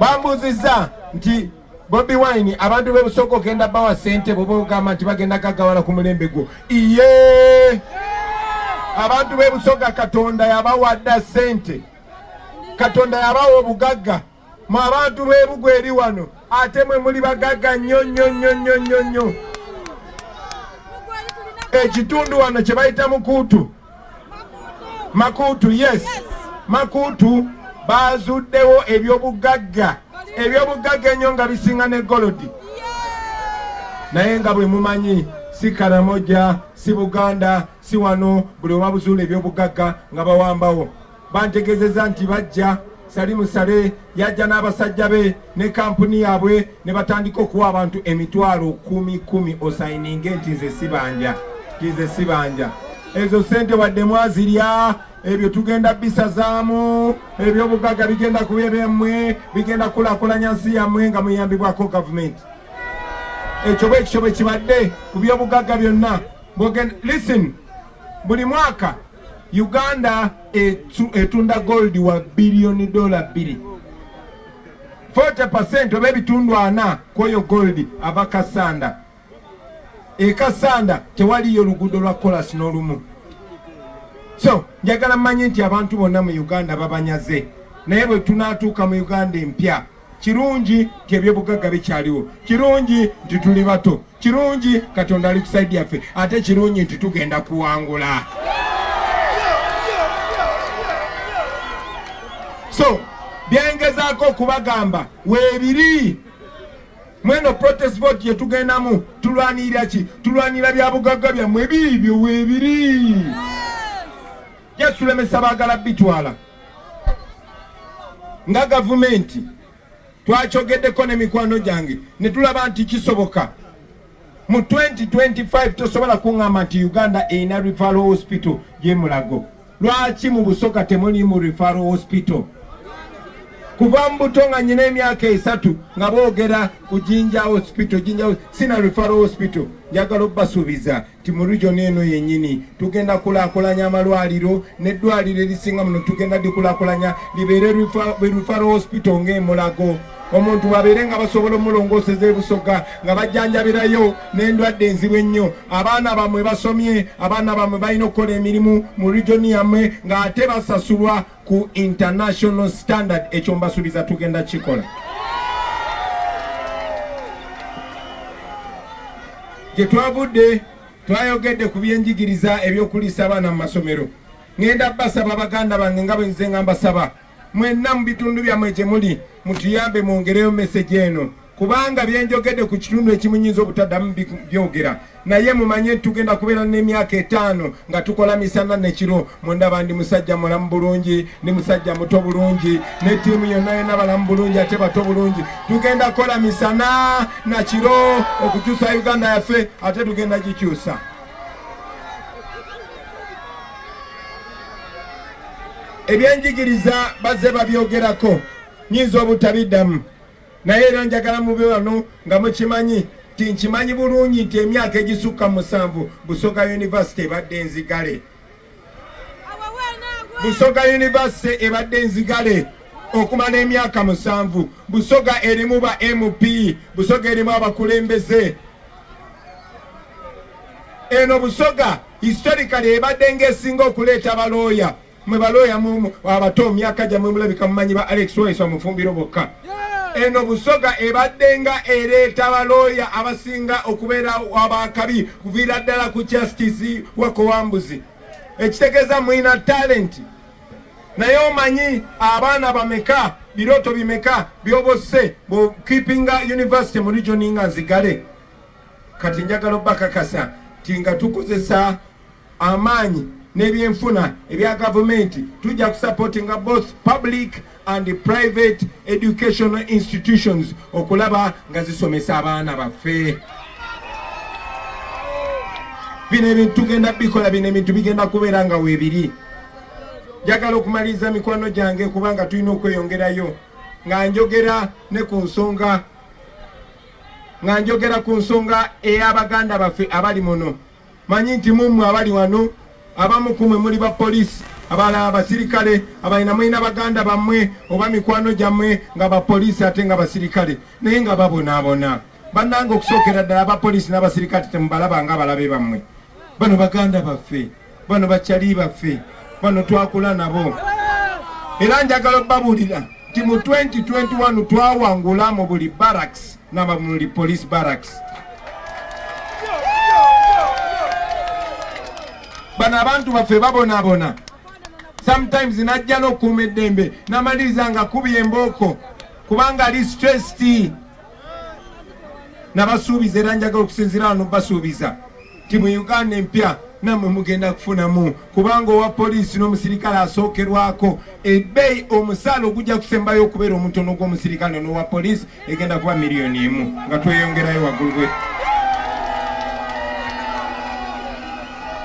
bambuzizza nti Bobi Wine abantu b'ebusoko genda bawa sente bobo ogamba nti bagenda kagawala ku mulembe gwo. Iye abantu b'ebusoga Katonda yabawadda sente, Katonda yabawa obugagga. Mu abantu b'ebugo eri wano ate mwe muli bagagga nnyo. Ekitundu wano kye bayita Makuutu, yes, Makuutu bazuddewo ebyobugagga ennyo nga bisinga ne golodi. Naye nga bwe mumanyi si Karamoja, si Buganda, si wano buli obabuzuula ebyobugagga nga bawambawo. Bantegezeza nti bajja Salimu Sale yajja n'abasajja be ne kampuni yaabwe ne batandika okuwa abantu emitwalo 10 osayininge nti nze sibanja. Ezo sente wadde mwazirya ebyo tugenda bisazaamu, ebyobugagga bigenda kuba ebyemmwe, bigenda kulaakulanya nsi yammwe nga muyambibwako gavumenti. Ekyo bwe kibadde ku byobugagga byonna. Listen, buli mwaka Uganda etunda gold wa billioni $2. 40% oba ebitundu 4 kwoyo gold aba Kasanda. Kasanda tewaliyo luguudo lwa kolasi n'olumu. So njagala mmanyi nti abantu bonna mu Uganda babanyaze, naye bwe tunaatuuka mu Uganda empya, kirungi nti ebyobugagga bikyaliwo, kirungi nti tuli bato, kirungi Katonda ali ku saidi yaffe, ate kirungi nti tugenda kuwangula. So byengezaako okubagamba weebiri mweno protest vote yetugendamu tulwanirira ki? Tulwanira bya bugagga byammwe bibyo weebiri. Yesulemesa baagala bitwala nga gavumenti. Twachogeddeko ne mikwano gyange ne tulaba nti kisoboka. Mu 2025 tosobola kuŋŋamba nti Uganda erina referral hospital y'Emulago. Lwaki mu Busoga temuli mu referral hospital? Kuva mbuto nga nyina emyaka 3 nga boogera ku Jinja hospital, sina referral hospital. Njagala obbasuubiza nti mu region eno yennyini tugenda kulaakulanya amalwaliro, n'eddwaliro erisinga muno tugenda likulaakulanya libeere referral hospital ng'eMulago. Omuntu babeere nga basobola omulongooseza ebusoga nga bajjanjabirayo n'endwadde enzibu ennyo. Abaana bamwe basomye, abaana bamwe balina okukola emirimu mu region yammwe ng'ate basasulwa ku international standard. Ekyo mbasuubiza tugenda kikola. Gye twavudde twayogedde ku byenjigiriza ebyokuliisa abaana mu masomero. Ngenda basaba baganda bange nga bwe nze nga mbasaba mwenna mu bitundu byammwe gye muli mutuyambe mwongereyo message eno, kubanga byenjogedde ku kitundu ekimunyinza obutaddamu byogera. Naye mumanye tugenda kubeera n'emyaka 5 nga tukola misana ne kiro. Mundaba ndi musajja mulamu bulungi, ndi musajja muto bulungi, ne tiimu yonna balamu bulungi ate bato bulungi. Tugenda kola misana na kiro okukyusa Uganda yaffe, ate tugenda gikyusa. Ebyenjigiriza bazze babyogerako nyinza obutabiddamu, naye era njagala mube wano nga mukimanyi nti nkimanyi bulungi nti emyaka egisukka 7 Busoga University ebadde enzigale. Busoga University ebadde enzigale okumala emyaka 7. Busoga erimu ba MP, Busoga erimu abakulembeze. Eno Busoga historically ebadde ng'esinga okuleeta balooya. Mwe balooya mu abato myaka gyamwe mulabika mumanyi ba Alex Royce omufumbiro bokka. Eno Busoga ebadde nga ereeta balooya abasinga okubeera abakabi kuviira ddala ku justice wakowambuzi. Ekitegeeza mwina talent. Naye omanyi abaana bameka, birooto bimeka byobose bu keepinga university mu region nga nzigale. Kati njagala obbakakasa nti nga tukozesa amaanyi n'ebyenfuna ebya gavumenti tujja kusupportinga both public and private educational institutions okulaba nga zisomesa abaana baffe. Bino ebintu tugenda bikola, bino ebintu bigenda kubeera nga weebiri. Njagala okumaliriza mikwano gyange kubanga tulina okweyongerayo nga njogera ku nsonga ey'Abaganda baffe abali muno. Manyi nti mummwe abali wano abamu kumwe muli ba poliisi abala abasirikale abalina mwina baganda bammwe oba mikwano gyammwe nga bapoliisi ate nga basirikale naye nga babonaabona bannanga okusookera ddala abapoliisi n'abasirikale temubalaba nga balabe bammwe bano baganda baffe bano bakyali baffe bano twakula nabo era njagala obbabuulira nti mu 2021 twawangula mu buli barracks naba muli police barracks bano abantu baffe babonaabona sometimes najja n'okuuma eddembe namaliriza nga kubye embooko kubanga ali stressed nabasuubiza era njagala okusinziira wano basuubiza ti mu Uganda empya nammwe mugenda kufunamu kubanga owa poliisi n'omusirikale asookerwako ebbeeyi omusaala ogujja kusembayo okubeera omutono gw'omusirikale n'owa poliisi egenda kuba $1,000,000 nga tweyongerayo waggulu